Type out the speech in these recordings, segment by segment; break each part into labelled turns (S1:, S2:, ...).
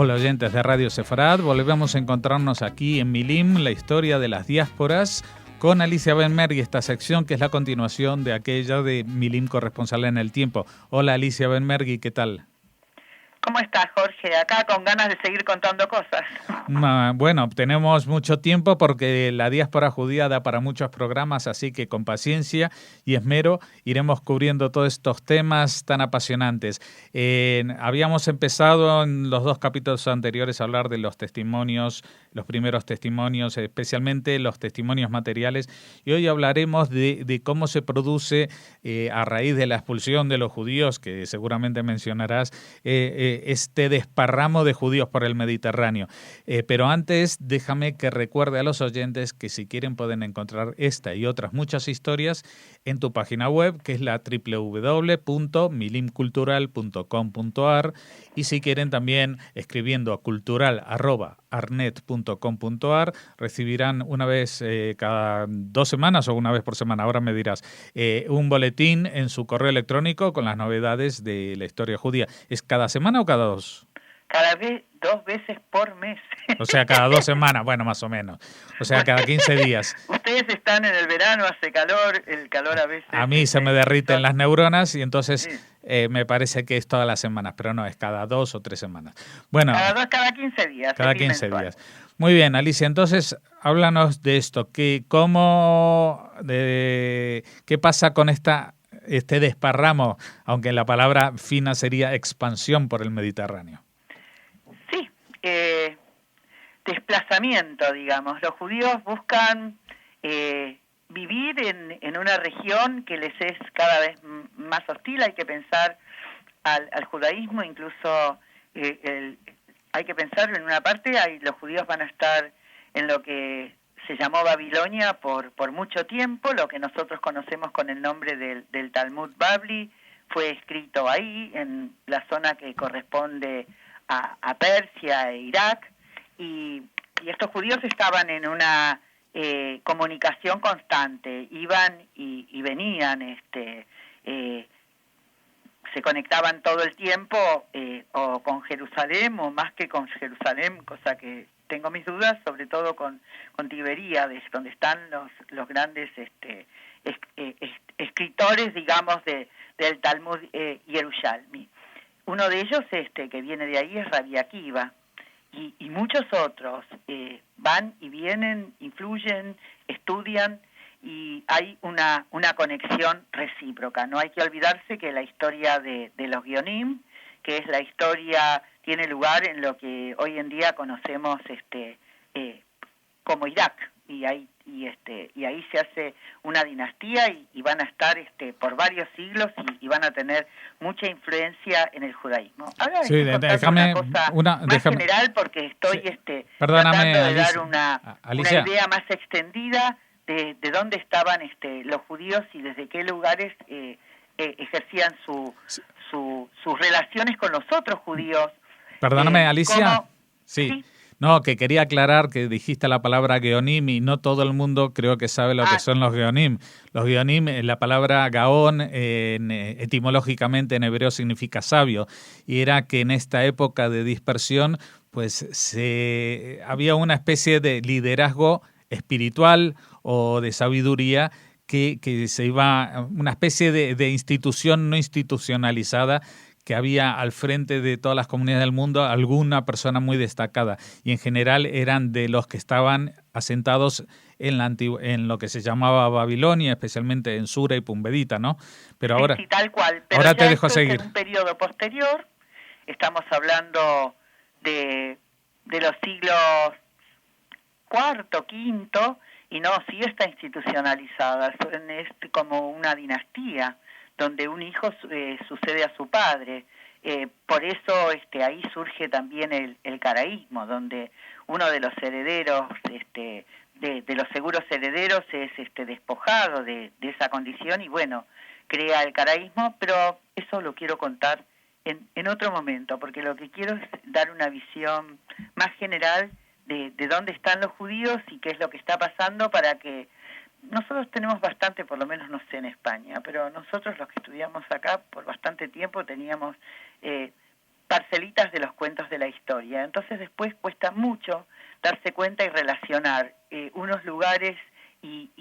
S1: Hola oyentes de Radio Sefarad, volvemos a encontrarnos aquí en Milim, la historia de las diásporas, con Alicia Benmergui, esta sección que es la continuación de aquella de Milim Corresponsal en el Tiempo. Hola Alicia Benmergui, ¿qué tal?
S2: ¿Cómo estás, Jorge? Acá con ganas de seguir contando cosas.
S1: Bueno, tenemos mucho tiempo porque la diáspora judía da para muchos programas, así que con paciencia y esmero iremos cubriendo todos estos temas tan apasionantes. Habíamos empezado en los 2 capítulos anteriores a hablar de los testimonios, los primeros testimonios, especialmente los testimonios materiales, y hoy hablaremos de cómo se produce a raíz de la expulsión de los judíos, que seguramente mencionarás, este desparramo de judíos por el Mediterráneo. Pero antes, déjame que recuerde a los oyentes que si quieren pueden encontrar esta y otras muchas historias en tu página web, que es la www.milimcultural.com.ar, y si quieren también escribiendo a cultural@arnet.com.ar, recibirán una vez cada 2 semanas o una vez por semana, ahora me dirás, un boletín en su correo electrónico con las novedades de la historia judía. ¿Es cada semana o cada 2?
S2: Cada vez 2 veces por mes.
S1: O sea, cada 2 semanas, bueno, más o menos. O sea, cada 15 días.
S2: Ustedes están en el verano, hace calor, el calor a veces...
S1: A mí se me derriten las neuronas y entonces me parece que es todas las semanas, pero no, es cada 2 o 3 semanas. Bueno,
S2: cada 15 días.
S1: Cada 15 días. Muy bien, Alicia, entonces háblanos de esto. ¿Qué pasa con este desparramo, aunque la palabra fina sería expansión por el Mediterráneo?
S2: Sí, desplazamiento, digamos. Los judíos buscan vivir en una región que les es cada vez más hostil. Hay que pensar al judaísmo, incluso hay que pensar en una parte, los judíos van a estar en lo que se llamó Babilonia por mucho tiempo. Lo que nosotros conocemos con el nombre del Talmud Babli fue escrito ahí, en la zona que corresponde a Persia e Irak, y estos judíos estaban en una comunicación constante, iban y venían, se conectaban todo el tiempo o con Jerusalén o más que con Jerusalén, cosa que tengo mis dudas, sobre todo con Tiberíades, donde están los grandes escritores, digamos, del Talmud Yerushalmi. Uno de ellos, que viene de ahí, es Rabbi Akiva, y muchos otros van y vienen, influyen, estudian, y hay una conexión recíproca. No hay que olvidarse que la historia de los Guionim, que es la historia, tiene lugar en lo que hoy en día conocemos como Irak, y ahí se hace una dinastía y van a estar por varios siglos y van a tener mucha influencia en el judaísmo. Ahora
S1: déjame
S2: una cosa general, porque estoy tratando de dar una idea más extendida de dónde estaban los judíos y desde qué lugares ejercían sus relaciones con los otros judíos.
S1: Perdóname, Alicia. ¿Sí? No, que quería aclarar que dijiste la palabra Geonim y no todo el mundo creo que sabe lo que son los Geonim. Los Geonim, la palabra Gaón, etimológicamente en hebreo significa sabio, y era que en esta época de dispersión pues había una especie de liderazgo espiritual o de sabiduría que se iba, una especie de institución no institucionalizada, que había al frente de todas las comunidades del mundo alguna persona muy destacada, y en general eran de los que estaban asentados en lo que se llamaba Babilonia, especialmente en Sura y Pumbedita, ¿no? Pero ahora,
S2: sí, tal cual. Pero
S1: ahora te dejo seguir.
S2: En un periodo posterior, estamos hablando de los siglos IV, V, y no, sí está institucionalizada, es como una dinastía, donde un hijo sucede a su padre. Por eso ahí surge también el caraísmo, donde uno de los herederos, de los seguros herederos, es despojado de esa condición y bueno, crea el caraísmo, pero eso lo quiero contar en otro momento, porque lo que quiero es dar una visión más general de dónde están los judíos y qué es lo que está pasando, para que nosotros tenemos bastante, por lo menos no sé en España, pero nosotros los que estudiamos acá por bastante tiempo teníamos parcelitas de los cuentos de la historia. Entonces después cuesta mucho darse cuenta y relacionar unos lugares y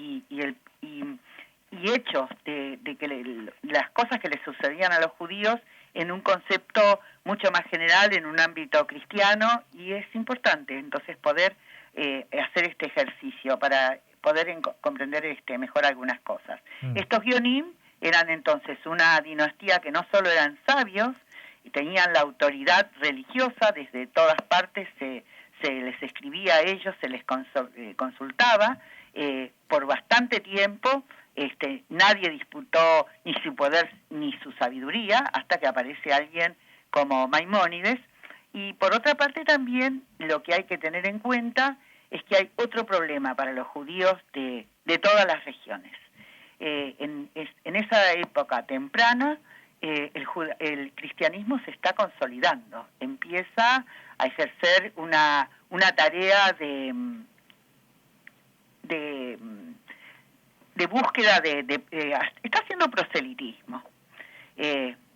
S2: hechos de que las cosas que le sucedían a los judíos en un concepto mucho más general, en un ámbito cristiano, y es importante entonces poder hacer este ejercicio para poder comprender mejor algunas cosas. Estos Gionim eran entonces una dinastía que no solo eran sabios, y tenían la autoridad religiosa, desde todas partes se les escribía a ellos, se les consultaba por bastante tiempo. Nadie disputó ni su poder ni su sabiduría hasta que aparece alguien como Maimónides. Y por otra parte también lo que hay que tener en cuenta es que hay otro problema para los judíos de todas las regiones. En esa época temprana el cristianismo se está consolidando, empieza a ejercer una tarea de búsqueda está haciendo proselitismo.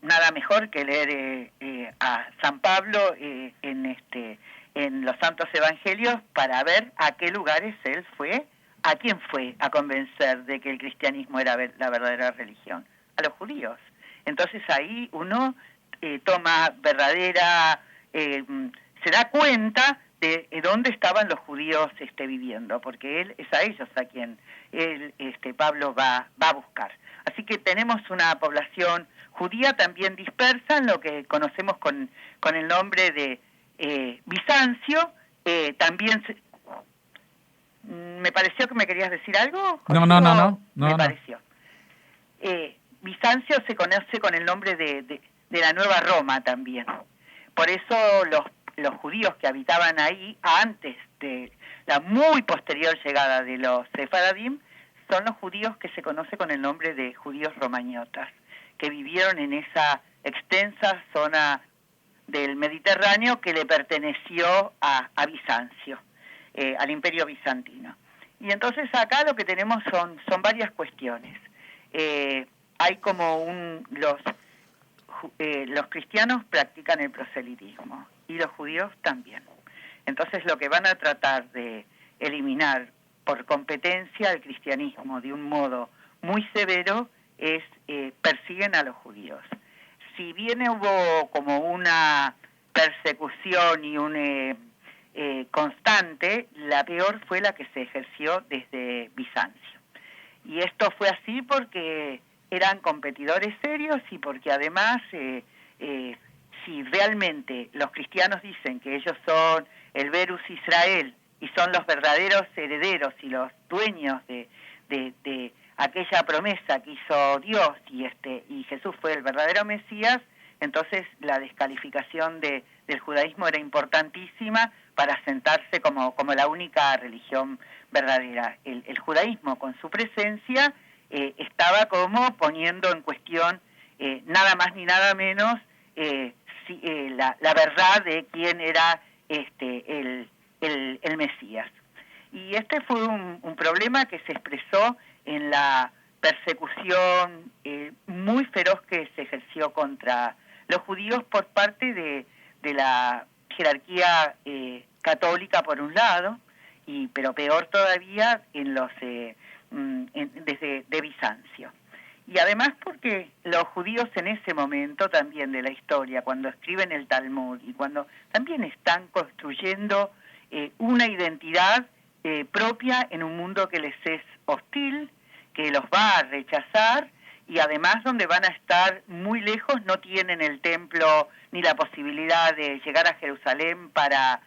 S2: Nada mejor que leer a San Pablo en los Santos Evangelios para ver a qué lugares él fue, a quién fue a convencer de que el cristianismo era la verdadera religión, a los judíos. Entonces ahí uno toma se da cuenta de dónde estaban los judíos viviendo, porque es a ellos a quien Pablo va a buscar. Así que tenemos una población judía también dispersa en lo que conocemos con el nombre de Bizancio. También me pareció que me querías decir algo.
S1: No.
S2: Me pareció. Bizancio se conoce con el nombre de la Nueva Roma también. Por eso los judíos que habitaban ahí antes de la muy posterior llegada de los sefaradim son los judíos que se conoce con el nombre de judíos romañotas, que vivieron en esa extensa zona del Mediterráneo que le perteneció a Bizancio, al Imperio Bizantino. Y entonces acá lo que tenemos son varias cuestiones. Hay como los cristianos practican el proselitismo y los judíos también. Entonces lo que van a tratar de eliminar por competencia el cristianismo de un modo muy severo es persiguen a los judíos. Si bien hubo como una persecución y un constante, la peor fue la que se ejerció desde Bizancio. Y esto fue así porque eran competidores serios y porque además si realmente los cristianos dicen que ellos son el Verus Israel y son los verdaderos herederos y los dueños de aquella promesa que hizo Dios y Jesús fue el verdadero Mesías, entonces la descalificación del judaísmo era importantísima para asentarse como la única religión verdadera. El judaísmo con su presencia estaba como poniendo en cuestión nada más ni nada menos la verdad de quién era el Mesías. Y fue un problema que se expresó en la persecución muy feroz que se ejerció contra los judíos por parte de la jerarquía católica por un lado, pero peor todavía desde Bizancio. Y además porque los judíos en ese momento también de la historia, cuando escriben el Talmud y cuando también están construyendo una identidad propia en un mundo que les es hostil, que los va a rechazar y además donde van a estar muy lejos, no tienen el templo ni la posibilidad de llegar a Jerusalén para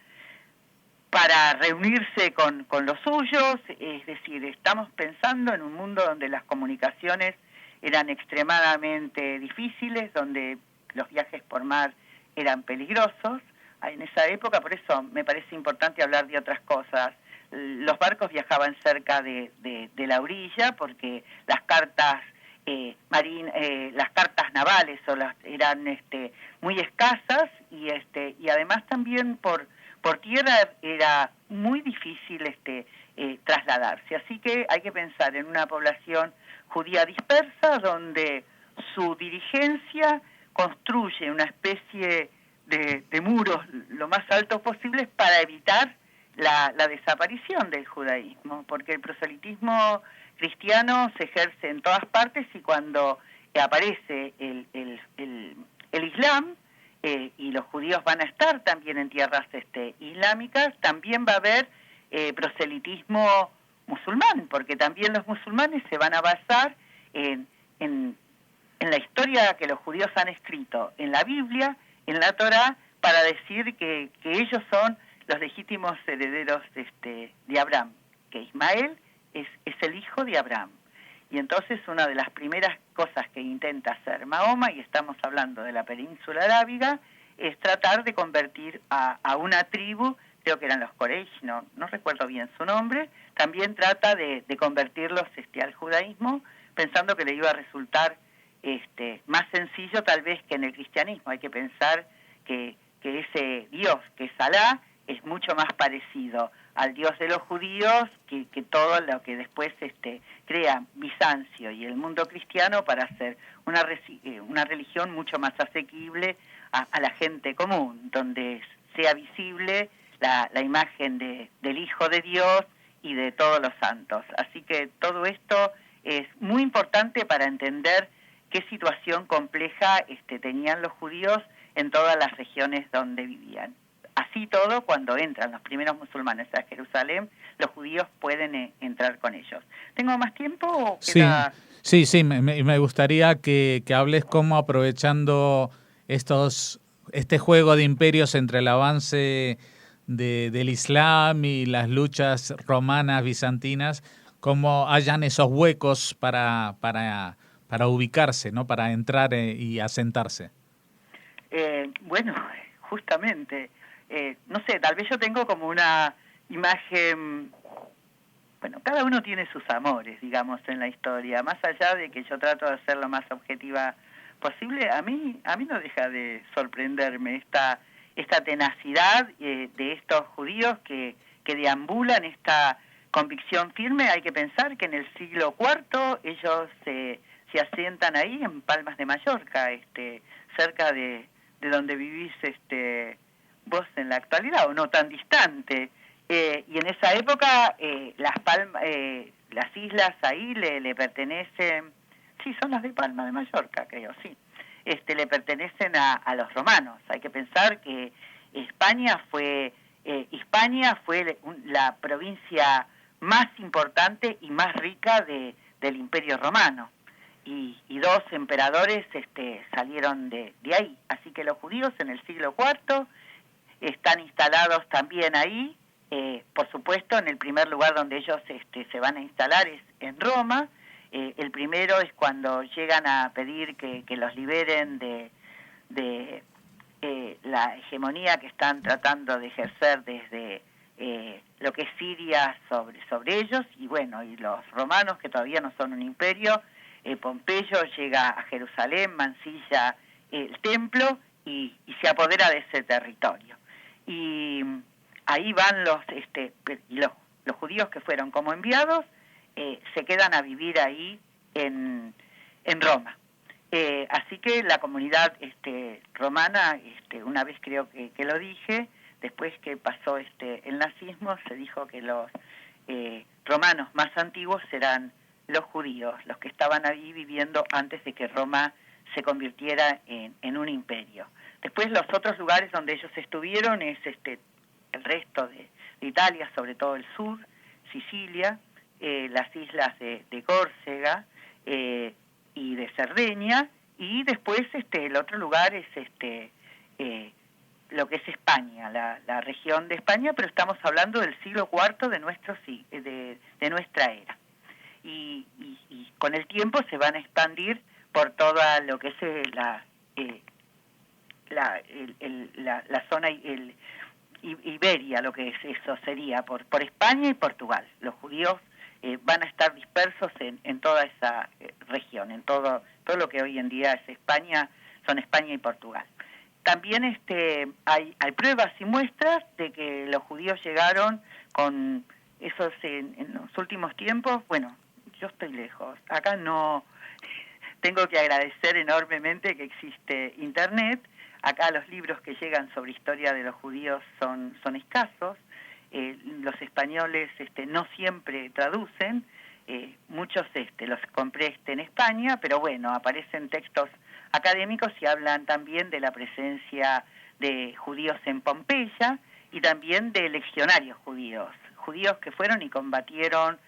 S2: reunirse con los suyos. Es decir, estamos pensando en un mundo donde las comunicaciones eran extremadamente difíciles, donde los viajes por mar eran peligrosos en esa época. Por eso me parece importante hablar de otras cosas. Los barcos viajaban cerca de la orilla porque las cartas las cartas navales eran muy escasas y además también por tierra era muy difícil trasladarse. Así que hay que pensar en una población judía dispersa donde su dirigencia construye una especie de muros lo más altos posibles para evitar la desaparición del judaísmo, porque el proselitismo cristiano se ejerce en todas partes y cuando aparece el Islam, y los judíos van a estar también en tierras islámicas, también va a haber proselitismo musulmán, porque también los musulmanes se van a basar en la historia que los judíos han escrito en la Biblia, en la Torá, para decir que ellos son los legítimos herederos de Abraham, que Ismael es el hijo de Abraham. Y entonces una de las primeras cosas que intenta hacer Mahoma, y estamos hablando de la península arábiga, es tratar de convertir a una tribu, creo que eran los Quraysh, no recuerdo bien su nombre, también trata de convertirlos al judaísmo, pensando que le iba a resultar más sencillo tal vez que en el cristianismo. Hay que pensar que ese Dios, que es Alá, es mucho más parecido al Dios de los judíos que todo lo que después crea Bizancio y el mundo cristiano para hacer una religión mucho más asequible a la gente común, donde sea visible la imagen del Hijo de Dios y de todos los santos. Así que todo esto es muy importante para entender qué situación compleja tenían los judíos en todas las regiones donde vivían. Así todo, cuando entran los primeros musulmanes a Jerusalén, los judíos pueden entrar con ellos. ¿Tengo más tiempo o queda...?
S1: Sí, me gustaría que hables cómo, aprovechando este juego de imperios entre el avance del Islam y las luchas romanas, bizantinas, cómo hayan esos huecos para ubicarse, ¿no? Para entrar y asentarse.
S2: Bueno, justamente... no sé, tal vez yo tengo como una imagen, bueno, cada uno tiene sus amores, digamos, en la historia, más allá de que yo trato de ser lo más objetiva posible, a mí no deja de sorprenderme esta tenacidad de estos judíos que deambulan esta convicción firme. Hay que pensar que en el siglo IV ellos se asientan ahí en Palmas de Mallorca, cerca de donde vivís vos en la actualidad, o no tan distante, y en esa época las islas ahí le pertenecen, sí, son las de Palma de Mallorca, creo, sí, le pertenecen a los romanos. Hay que pensar que Hispania fue la provincia más importante y más rica del Imperio Romano, y dos emperadores salieron de ahí, así que los judíos en el siglo IV están instalados también ahí. Por supuesto, en el primer lugar donde ellos se van a instalar es en Roma. El primero es cuando llegan a pedir que los liberen de la hegemonía que están tratando de ejercer desde lo que es Siria sobre ellos, y bueno, y los romanos, que todavía no son un imperio. Pompeyo llega a Jerusalén, mancilla el templo y se apodera de ese territorio. Y ahí van los judíos que fueron como enviados, se quedan a vivir ahí en Roma. Así que la comunidad romana, una vez creo que lo dije, después que pasó el nazismo, se dijo que los romanos más antiguos serán los judíos, los que estaban ahí viviendo antes de que Roma se convirtiera en un imperio. Después los otros lugares donde ellos estuvieron es el resto de Italia, sobre todo el sur, Sicilia, las islas de Córcega y de Cerdeña, y después el otro lugar es lo que es España, la región de España, pero estamos hablando del siglo IV de nuestra era. Y con el tiempo se van a expandir por toda lo que es la zona Iberia, lo que es eso sería por España y Portugal. Los judíos van a estar dispersos en toda esa región, en todo lo que hoy en día es España, son España y Portugal. También hay pruebas y muestras de que los judíos llegaron con esos en los últimos tiempos. Bueno, yo estoy lejos, acá no. Tengo que agradecer enormemente que existe Internet. acá los libros que llegan sobre historia de los judíos son escasos. Los españoles no siempre traducen, muchos los compré en España, pero bueno, aparecen textos académicos y hablan también de la presencia de judíos en Pompeya y también de legionarios judíos que fueron y combatieron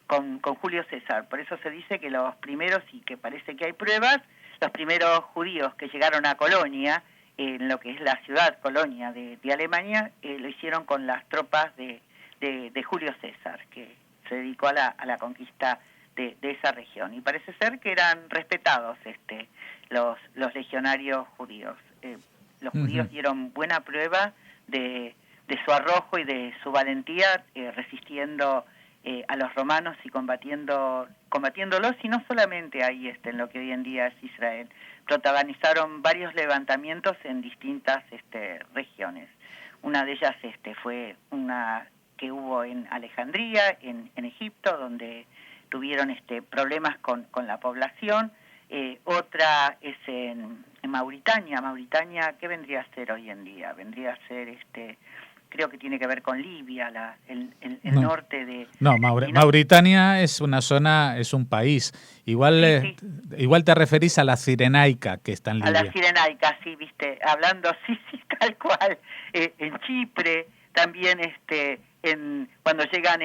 S2: con Julio César. Por eso se dice que los primeros, y que parece que hay pruebas, los primeros judíos que llegaron a Colonia, en lo que es la ciudad Colonia de Alemania, lo hicieron con las tropas de Julio César, que se dedicó a la conquista de esa región. Y parece ser que eran respetados los legionarios judíos. Los judíos dieron buena prueba de su arrojo y de su valentía, resistiendo a los romanos y combatiéndolos, y no solamente ahí en lo que hoy en día es Israel. Protagonizaron varios levantamientos en distintas regiones. Una de ellas fue una que hubo en Alejandría, en Egipto, donde tuvieron problemas con la población. Otra es en Mauritania. Mauritania, ¿qué vendría a ser hoy en día? Vendría a ser creo que tiene que ver con Libia, el norte de...
S1: No, Mauritania es una zona, es un país. Igual te referís a la Cirenaica, que está en Libia.
S2: A la Cirenaica, sí, viste, hablando, sí, tal cual. En Chipre, también cuando llegan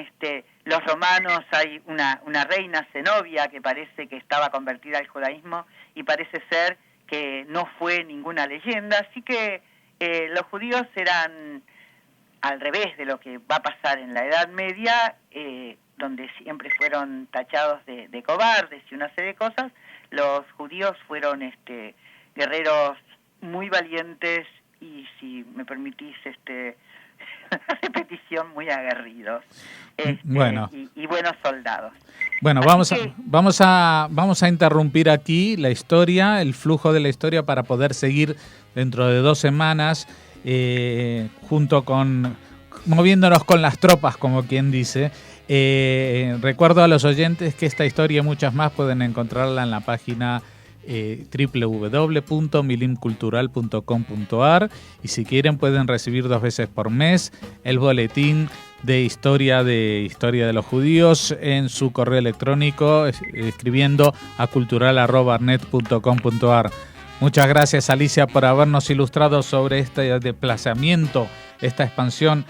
S2: los romanos, hay una reina Zenobia que parece que estaba convertida al judaísmo y parece ser que no fue ninguna leyenda. Así que los judíos eran... al revés de lo que va a pasar en la Edad Media, donde siempre fueron tachados de cobardes y una serie de cosas, los judíos fueron guerreros muy valientes y, si me permitís repetición, muy aguerridos,
S1: bueno.
S2: y buenos soldados.
S1: Bueno, vamos a interrumpir aquí la historia, el flujo de la historia, para poder seguir dentro de 2 semanas, junto con moviéndonos con las tropas, como quien dice. Recuerdo a los oyentes que esta historia y muchas más pueden encontrarla en la página www.milimcultural.com.ar, y si quieren pueden recibir 2 veces por mes el boletín de historia de los judíos en su correo electrónico, escribiendo a cultural@arnet.com.ar. Muchas gracias, Alicia, por habernos ilustrado sobre este desplazamiento, esta expansión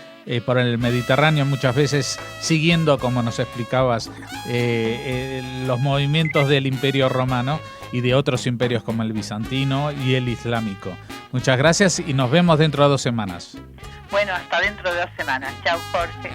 S1: por el Mediterráneo, muchas veces siguiendo, como nos explicabas, los movimientos del Imperio Romano y de otros imperios como el bizantino y el islámico. Muchas gracias y nos vemos dentro de 2 semanas.
S2: Bueno, hasta dentro de 2 semanas. Chao, Jorge.